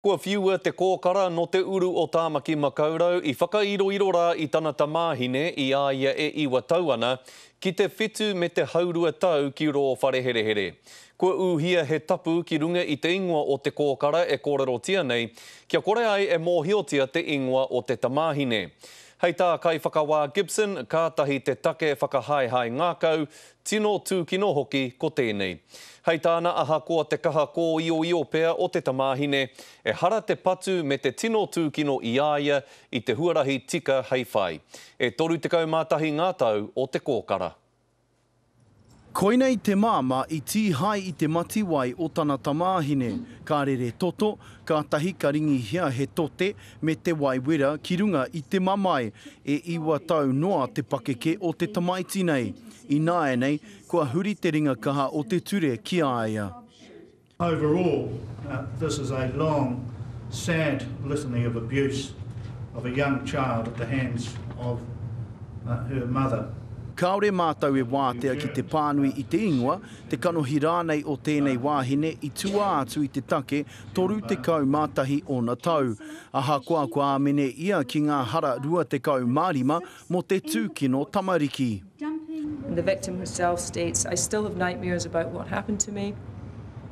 Kua whiua te kōkara no te uru o Tāmaki Makaurau I whakairoiro rā I tana tamāhine I āia e iwa tauana ki te whitu me te haurua tau ki ro whareherehere. Kua uhia he tapu ki runga I te ingoa o te kōkara e kōrerotia nei, kia kore ai e mōhiotia te ingoa o te tamāhine. Hei tā kai whakawā Gibson, kātahi te take whakahaihai ngākau, tino tūkino hoki ko tēnei. Hei tāna aha koa te kaha kō io pea o te tamāhine, e hara te patu me te tino tūkino I āia I te huarahi tika hei whai. E toru te kaumātahi ngā tau o te kōkara. Koinei te māma I tīhai I te matiwai o tana tamāhine, ka rere toto, ka tahi ka ringi hia he tote me te waiwera ki runga I te mamai, e iwa tau noa te pakeke o te tamaiti nei. I nāe nei, kua huri te ringa kaha o te ture ki āia. Overall, this is a long, sad litany of abuse of a young child at the hands of her mother. Kaore mātau e wātea ki te pānui I te ingoa, te kanohi rānei o tēnei wāhine I tua atu I te take toru te kau mātahi o na tau. Aha kua amene ia ki ngā hara rua te kau mārima mo te tūkino tamariki. The victim herself states, I still have nightmares about what happened to me.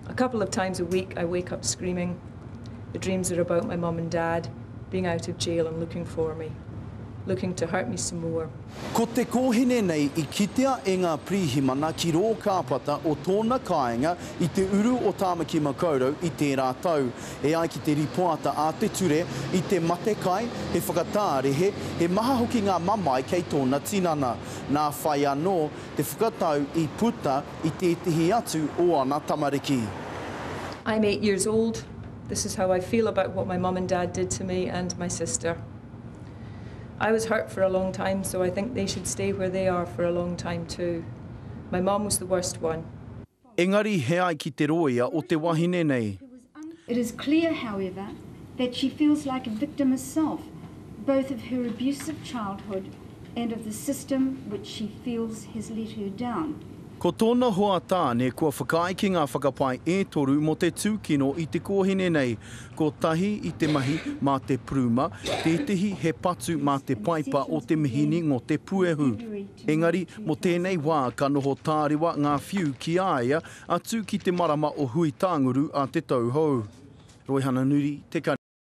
A couple of times a week I wake up screaming. The dreams are about my mum and dad being out of jail and looking for me. Looking to hurt me some more. Ko te kōhine nei I kitea e ngā prihimana ki rō kāpata o tōna kāinga I te uru o Tāmaki Makaurau I tērā tau. E ai ki te ripoata a te ture I te mate kai, he whakatārehe, he maha hoki ngā mamai kei tōna tinana. Nā whai anō te whakatau I puta I tētihi atu o ana tamariki. I'm 8 years old. This is how I feel about what my mum and dad did to me and my sister. I was hurt for a long time, so I think they should stay where they are for a long time too. My mum was the worst one. Engari he ai ki te roia o te wahine nei. It is clear, however, that she feels like a victim herself, both of her abusive childhood and of the system which she feels has let her down. Ko tōna hoa tāne kua whakai ki ngā whakapai e toru mo te tūkino I te kōhine nei. Ko tahi I te mahi mā te pruma, tētehi he patu mā te paipa o te mihini ngō te puehu. Engari, mo tēnei wā ka noho tārewa ngā whiu ki āia atu ki te marama o hui tānguru a te tauhou. Roihana Nuri, Te Kari.